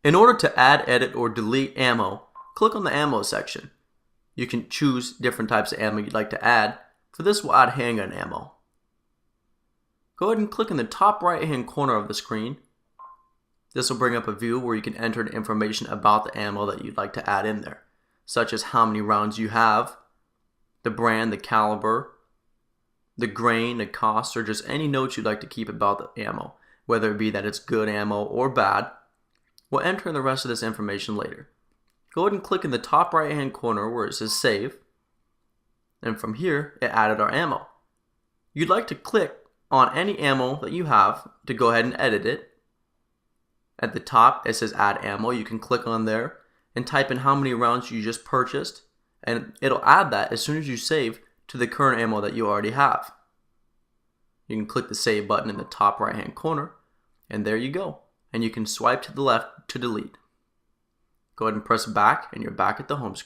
In order to add, edit, or delete ammo, click on the ammo section. You can choose different types of ammo you'd like to add. For this, we'll add handgun ammo. Go ahead and click in the top right hand corner of the screen. This will bring up a view where you can enter the information about the ammo that you'd like to add in there, such as how many rounds you have, the brand, the caliber, the grain, the cost, or just any notes you'd like to keep about the ammo, whether it be that it's good ammo or bad. We'll enter the rest of this information later. Go ahead and click in the top right hand corner where it says save, and from here it added our ammo. You'd like to click on any ammo that you have to go ahead and edit it. At the top it says add ammo. You can click on there and type in how many rounds you just purchased, and it'll add that as soon as you save to the current ammo that you already have. You can click the save button in the top right hand corner, and there you go. And you can swipe to the left to delete. Go ahead and press back and you're back at the home screen.